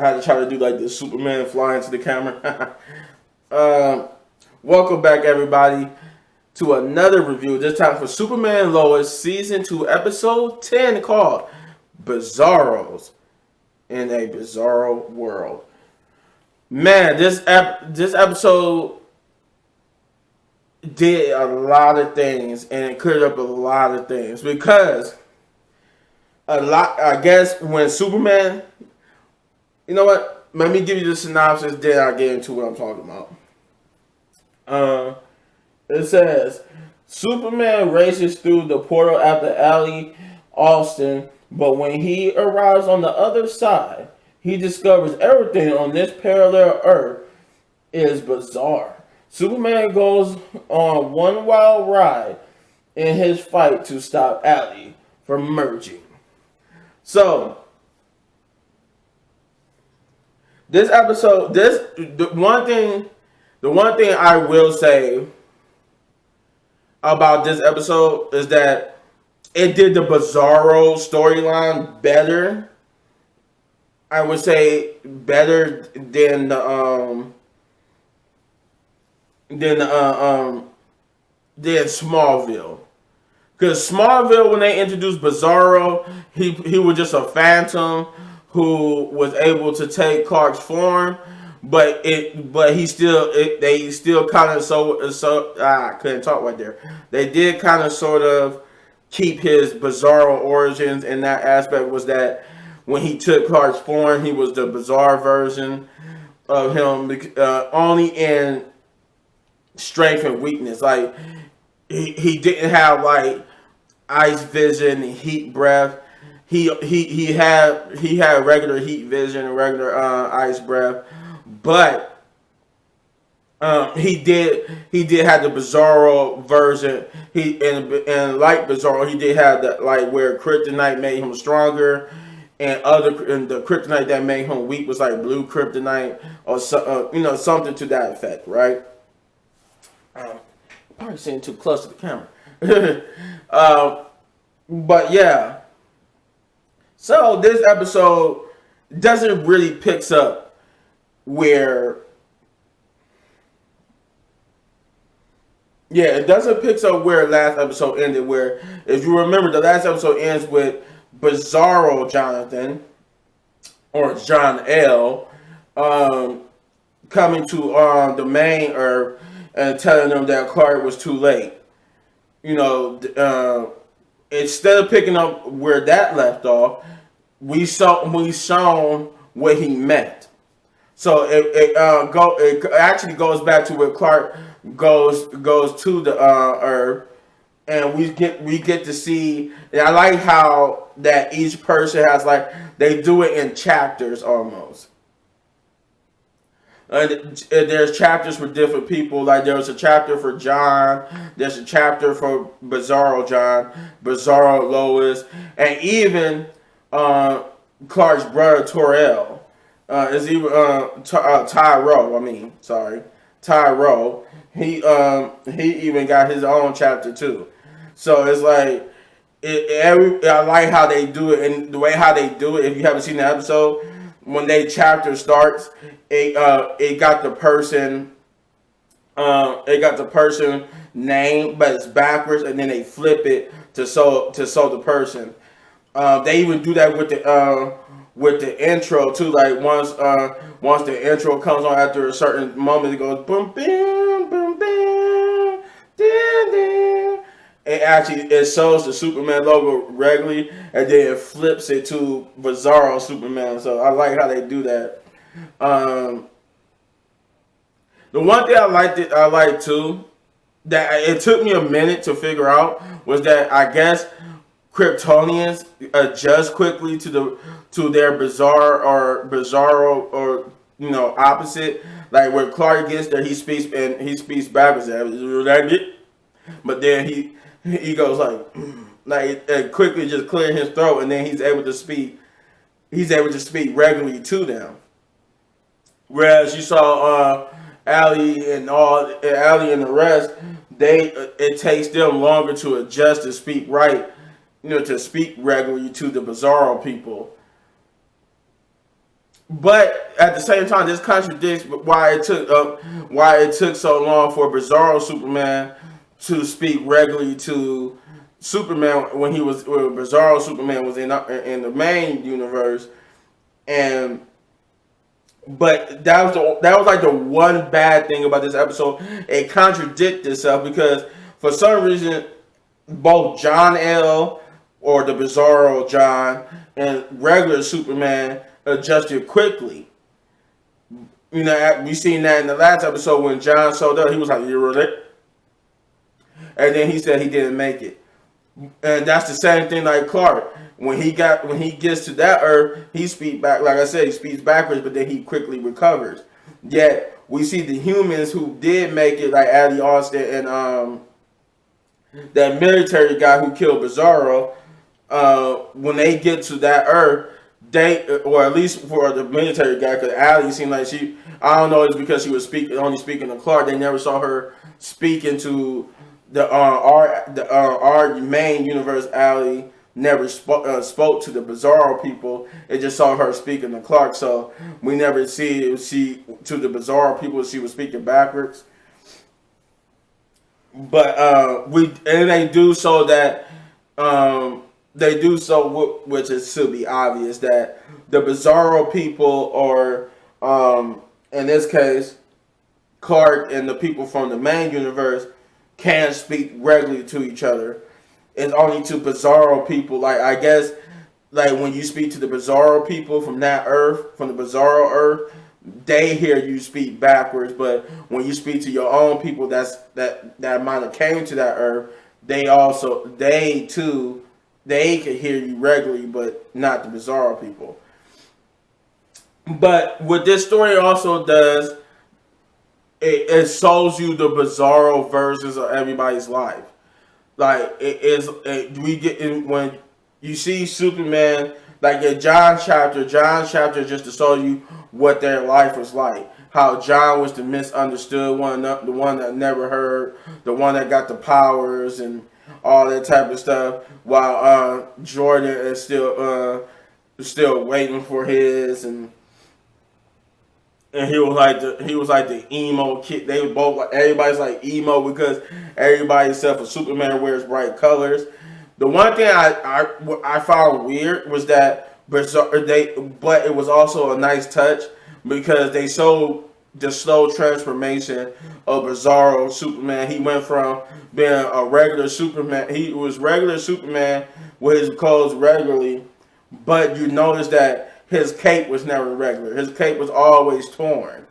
had to try to do like this Superman fly into the camera. Welcome back, everybody, to another review. This time for Superman and Lois Season 2, Episode 10, called Bizarros in a Bizarro World. Man, this episode did a lot of things, and it cleared up a lot of things, because I guess when Superman, you know what? Let me give you the synopsis, then I'll get into what I'm talking about. It says, Superman races through the portal after Allie Austin, but when he arrives on the other side, he discovers everything on this parallel Earth is bizarre. Superman goes on one wild ride in his fight to stop Allie from merging. So, this episode, the one thing I will say about this episode is that it did the Bizarro storyline better. I would say better than Smallville. Because Smallville, when they introduced Bizarro, he was just a phantom who was able to take Clark's form, but they still kind of I couldn't talk right there. They did kind of sort of keep his Bizarro origins, and that aspect was that when he took Clark's form, he was the bizarre version of him, only in strength and weakness. Like he didn't have like ice vision and heat breath. He had regular heat vision and regular ice breath, but he did have the Bizarro version. And like Bizarro, he did have that, like, where kryptonite made him stronger, and the kryptonite that made him weak was like blue kryptonite or something to that effect, right? Probably sitting too close to the camera. But yeah. So this episode doesn't really picks up where... Yeah, it doesn't pick up where last episode ended, where, if you remember, the last episode ends with Bizarro Jonathan, or John L., coming to the main Earth and telling them that Clark was too late. You know, instead of picking up where that left off, we shown what he meant. So it actually goes back to where Clark goes to the Earth, and we get to see. And I like how that each person has, like, they do it in chapters almost. There's chapters for different people. Like, there was a chapter for John. There's a chapter for Bizarro John, Bizarro Lois, and even Clark's brother Torell. Is even Tyro. He even got his own chapter too. So it's like I like how they do it, and the way how they do it. If you haven't seen the episode, when they chapter starts, it got the person name, but it's backwards, and then they flip it to show the person. They even do that with the intro too. Like once the intro comes on, after a certain moment, it goes boom, bam, boom, bam, ding, ding. It shows the Superman logo regularly, and then it flips it to Bizarro Superman. So I like how they do that. The one thing I like too, that it took me a minute to figure out, was that I guess Kryptonians adjust quickly to their Bizarro or opposite. Like when Clark gets there, he speaks backwards, but then he goes like it quickly just clearing his throat, and then he's able to speak regularly to them. Whereas you saw Allie and the rest, it takes them longer to adjust to speak right, to speak regularly to the Bizarro people. But at the same time, this contradicts why it took so long for Bizarro Superman to speak regularly to Superman when Bizarro Superman was in the main universe, and but that was like the one bad thing about this episode. It contradicted itself because for some reason both John L. or the Bizarro John and regular Superman adjusted quickly. You know, we seen that in the last episode when John showed up. He was like, "You're right," and then he said he didn't make it. And that's the same thing like Clark. When he gets to that Earth, he speaks back. Like I said, he speaks backwards, but then he quickly recovers. Yet we see the humans who did make it, like Ali Austin and that military guy who killed Bizarro. When they get to that Earth, or at least for the military guy, because Ali seemed like I don't know, it's because she was only speaking to Clark. They never saw her speaking to our main universe. Ali never spoke to the Bizarro people. It just saw her speaking to Clark, so we never see to the Bizarro people she was speaking backwards. But they do so that they do so, which is to be obvious, that the Bizarro people are, in this case, Clark and the people from the main universe can speak regularly to each other. It's only to Bizarro people, like I guess, like when you speak to the Bizarro people from that Earth, from the Bizarro Earth, they hear you speak backwards. But when you speak to your own people, that might have came to that Earth, they can hear you regularly, but not the Bizarro people. But what this story also does, it shows you the Bizarro versions of everybody's life. Like when you see Superman, like in John chapter just to show you what their life was like. How John was the misunderstood one, the one that never heard, the one that got the powers and all that type of stuff, while Jordan is still waiting for his, and he was like the emo kid. They were both like, everybody's like emo because everybody except for Superman wears bright colors. The one thing I found weird was that but it was also a nice touch because they showed the slow transformation of Bizarro Superman. He went from being a regular Superman. He was regular Superman with his clothes regularly, but you notice that his cape was never regular. His cape was always torn.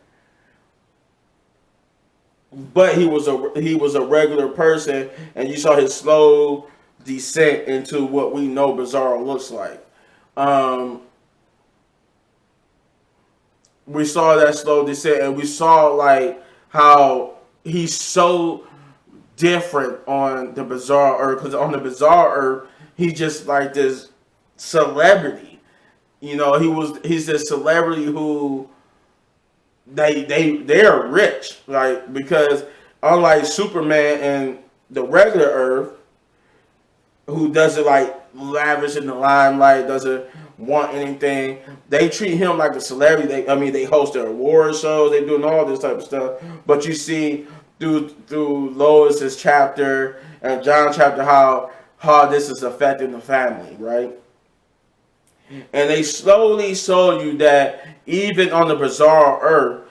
But he was a regular person, and you saw his slow descent into what we know Bizarro looks like. We saw that slow descent, and we saw like how he's so different on the Bizarro Earth, because on the Bizarro Earth he's just like this celebrity. You know, he's this celebrity who they're rich, like, because unlike Superman and the regular Earth, who doesn't like lavish in the limelight, doesn't want anything, they treat him like a celebrity. They host their award shows, they doing all this type of stuff. But you see through Lois's chapter and John's chapter how this is affecting the family, right? And they slowly show you that even on the Bizarro Earth,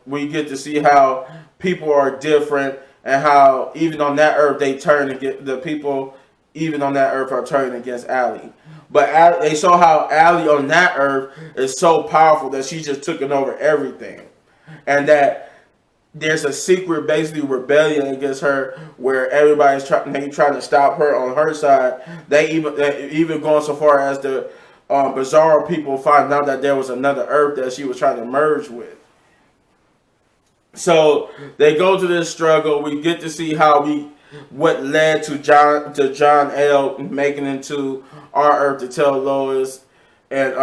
we get to see how people are different, and how even on that Earth the people even on that Earth are turning against Ali. But they show how Ali on that Earth is so powerful that she's just taking over everything, and that there's a secret, basically, rebellion against her, where everybody's trying to stop her on her side. They even going so far as the Bizarro people find out that there was another Earth that she was trying to merge with. So they go to this struggle. We get to see what led to John L. making into our Earth to tell Lois and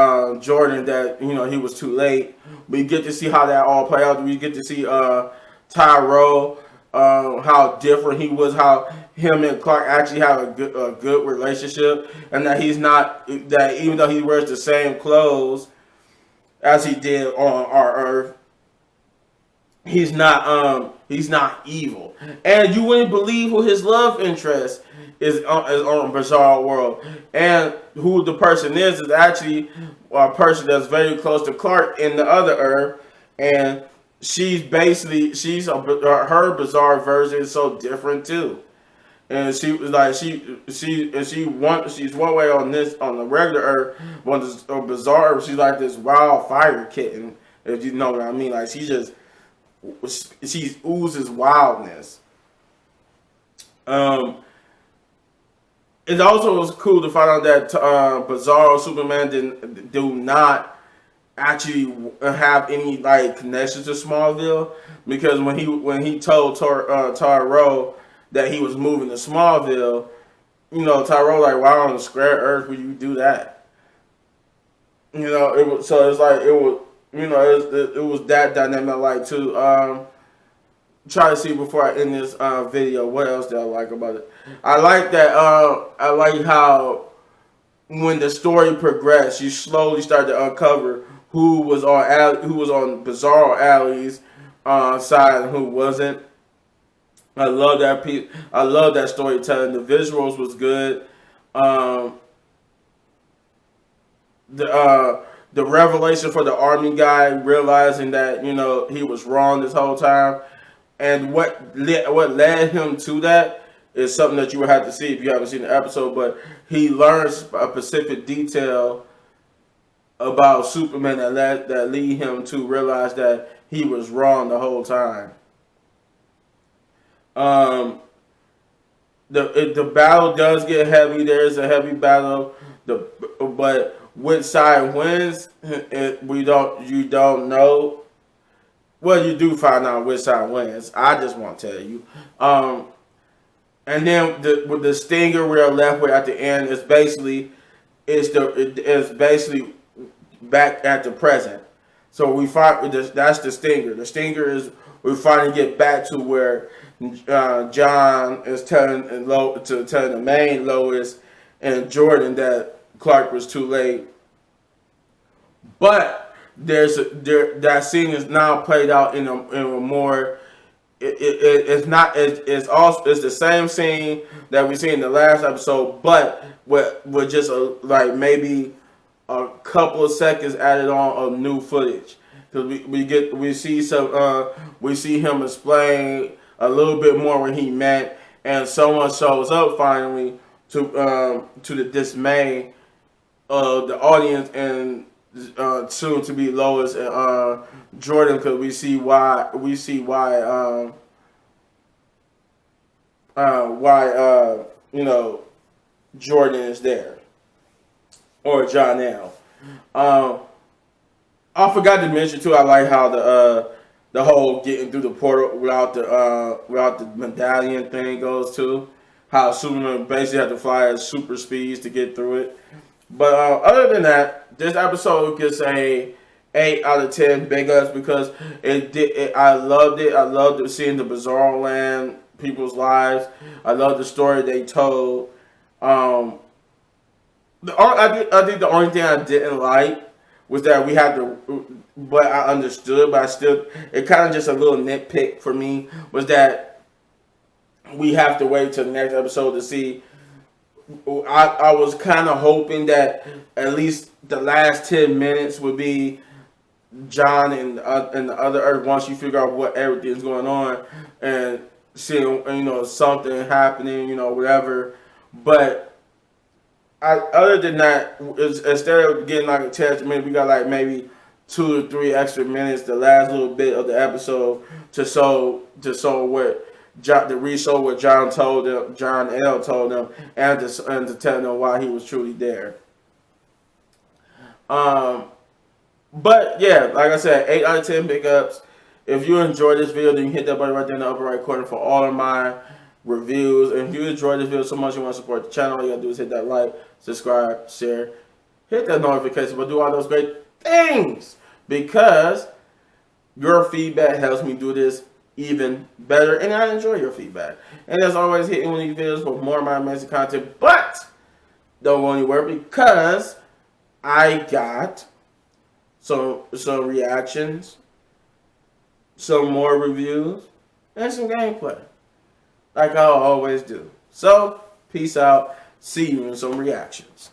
Jordan that he was too late. We get to see how that all played out. We get to see Tyrell, how different he was, how him and Clark actually have a good relationship, and that even though he wears the same clothes, as he did on our Earth. He's not evil, and you wouldn't believe who his love interest is on Bizarro World, and who the person is actually a person that's very close to Clark in the other Earth, and her bizarre version is so different too. And she was like she's one way on the regular Earth, on this bizarre Earth, she's like this wild fire kitten, if you know what I mean. Like she oozes wildness. It also was cool to find out that Bizarro Superman do not actually have any like connection to Smallville, because when he told Taro that he was moving to Smallville, Taro like, why on the square Earth would you do that? It was so it's like it was. It was that dynamic I like too. Try to see before I end this video what else did I like about it. I like that. I like how when the story progressed, you slowly start to uncover who was on Bizarro Alley's side and who wasn't. I love that piece. I love that storytelling. The visuals was good. The revelation for the army guy, realizing that he was wrong this whole time, and what led him to that is something that you would have to see if you haven't seen the episode. But he learns a specific detail about Superman that lead him to realize that he was wrong the whole time. The battle does get heavy. There is a heavy battle. But which side wins, you don't know. Well, you do find out which side wins. I just won't tell you. And then with the stinger we're left with at the end is basically back at the present. So we find that's the stinger. The stinger is we finally get back to where John is telling the main Lois and Jordan that Clark was too late. But that scene is now played out in a more. It's the same scene that we see in the last episode, but with just maybe a couple of seconds added on of new footage, because we see him explain a little bit more when he meant, and someone shows up finally to the dismay of the audience and soon to be Lois and Jordan, because we see why Jordan is there, or John L. I forgot to mention too, I like how the whole getting through the portal without the medallion thing goes too. How Superman basically had to fly at super speeds to get through it. But other than that, this episode gets a 8 out of 10 big ups, because I loved it. I loved seeing the Bizarro Land, people's lives. I love the story they told. I think the only thing I didn't like was that we had to, but I understood, but I still, it kind of just a little nitpick for me, was that we have to wait till the next episode to see. I was kind of hoping that at least the last 10 minutes would be John and the other Earth, once you figure out what everything's going on and seeing something happening, whatever. But other than that, instead of getting like a 10 minutes, we got like maybe 2 or 3 extra minutes, the last little bit of the episode, to show what what John L told them, and to tell them why he was truly there. But yeah, like I said, 8 out of 10 big ups. If you enjoyed this video, then you hit that button right there in the upper right corner for all of my reviews. And if you enjoyed this video so much you want to support the channel, all you gotta do is hit that like, subscribe, share, hit that notification, but do all those great things, because your feedback helps me do this even better, and I enjoy your feedback. And as always, hit one of these videos for more of my amazing content. But don't go anywhere, because I got some reactions, some more reviews, and some gameplay, like I'll always do. So, peace out. See you in some reactions.